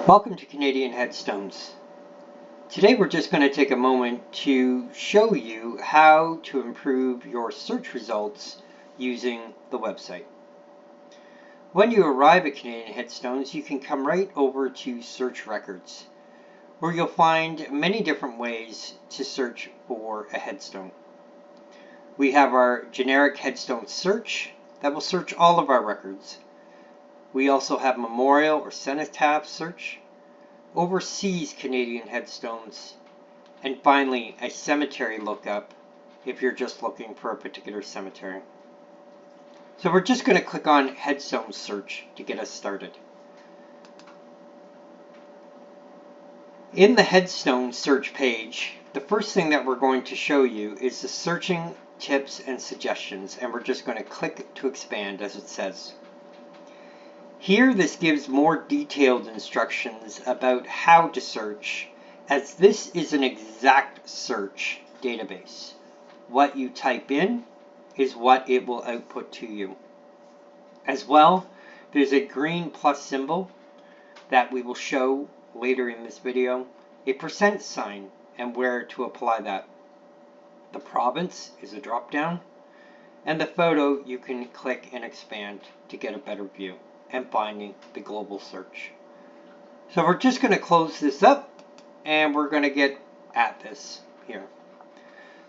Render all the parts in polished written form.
Welcome to Canadian Headstones. Today we're just going to take a moment to show you how to improve your search results using the website. When you arrive at Canadian Headstones, you can come right over to Search Records, where you'll find many different ways to search for a headstone. We have our generic headstone search that will search all of our records. We also have memorial or cenotaph search, overseas Canadian headstones, and finally a cemetery lookup if you're just looking for a particular cemetery. So we're just going to click on headstone search to get us started. In the headstone search page, the first thing that we're going to show you is the searching tips and suggestions, and we're just going to click to expand as it says. Here this gives more detailed instructions about how to search, as this is an exact search database. What you type in is what it will output to you. As well, there's a green plus symbol that we will show later in this video, a % sign and where to apply that. The province is a drop down, and the photo you can click and expand to get a better view and finding the global search. So we're just going to close this up and we're going to get at this here.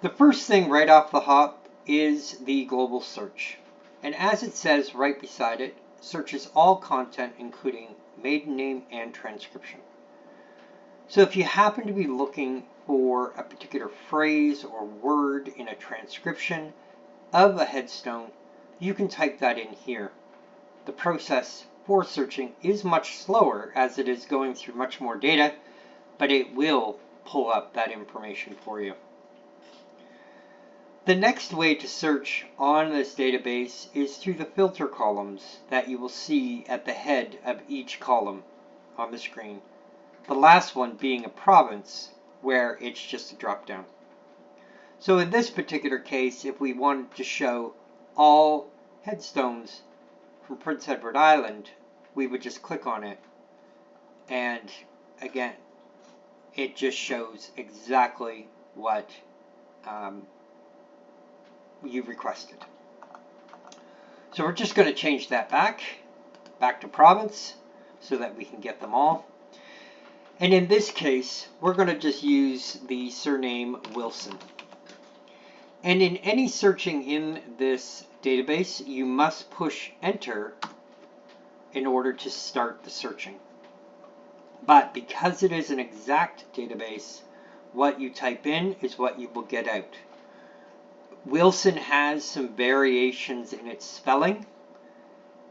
The first thing right off the hop is the global search. And as it says right beside it, searches all content including maiden name and transcription. So if you happen to be looking for a particular phrase or word in a transcription of a headstone, you can type that in here. The process for searching is much slower as it is going through much more data, but it will pull up that information for you. The next way to search on this database is through the filter columns that you will see at the head of each column on the screen. The last one being a province, where it's just a drop down. So in this particular case, if we wanted to show all headstones from Prince Edward Island, we would just click on it, and again it just shows exactly what you requested. So we're just going to change that back to province so that we can get them all. And in this case, we're going to just use the surname Wilson. And in any searching in this database, you must push enter in order to start the searching. But because it is an exact database, what you type in is what you will get out. Wilson has some variations in its spelling,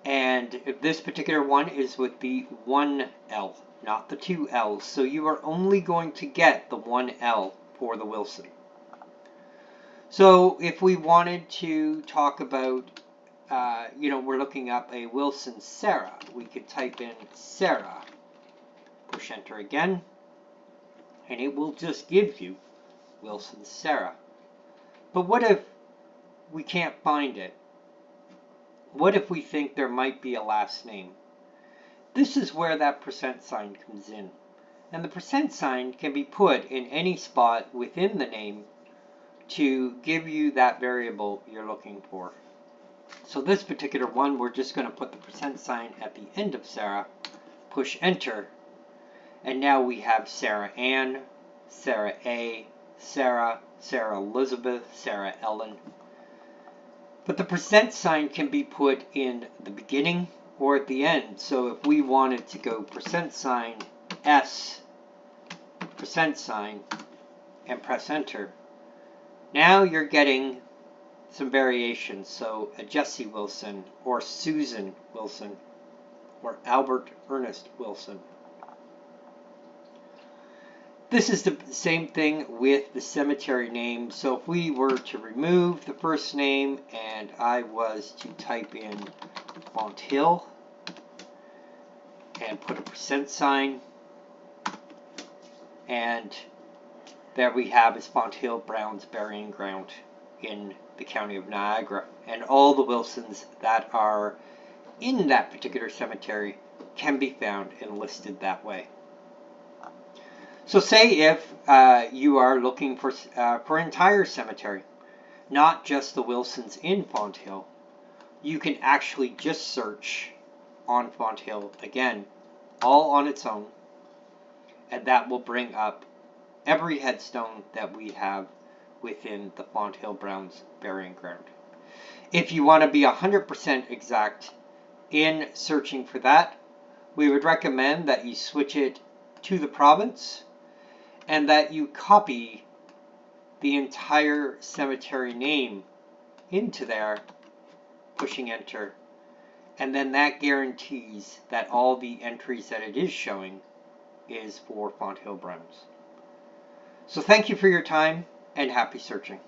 and this particular one is with the 1 L, not the 2 L's. So you are only going to get the 1 L for the Wilson. So if we wanted to talk about, we're looking up a Wilson Sarah, we could type in Sarah, push enter again, and it will just give you Wilson Sarah. But what if we can't find it? What if we think there might be a last name? This is where that % sign comes in. And the % sign can be put in any spot within the name to give you that variable you're looking for. So this particular one, we're just going to put the % sign at the end of Sarah, push enter, and now we have Sarah Ann, Sarah A, Sarah, Sarah Elizabeth, Sarah Ellen. But the % sign can be put in the beginning or at the end. So if we wanted to go % sign S, % sign, and press enter, now you're getting some variations. So a Jesse Wilson, or Susan Wilson, or Albert Ernest Wilson. This is the same thing with the cemetery name. So if we were to remove the first name and I was to type in Fonthill and put a % sign, and there we have is Fonthill Brown's burying ground in the county of Niagara. And all the Wilsons that are in that particular cemetery can be found and listed that way. So say if you are looking for an entire cemetery, not just the Wilsons in Fonthill, you can actually just search on Fonthill again, all on its own, and that will bring up every headstone that we have within the Fonthill Browns burying ground. If you want to be 100% exact in searching for that, we would recommend that you switch it to the province and that you copy the entire cemetery name into there, pushing enter, and then that guarantees that all the entries that it is showing is for Fonthill Browns. So thank you for your time and happy searching.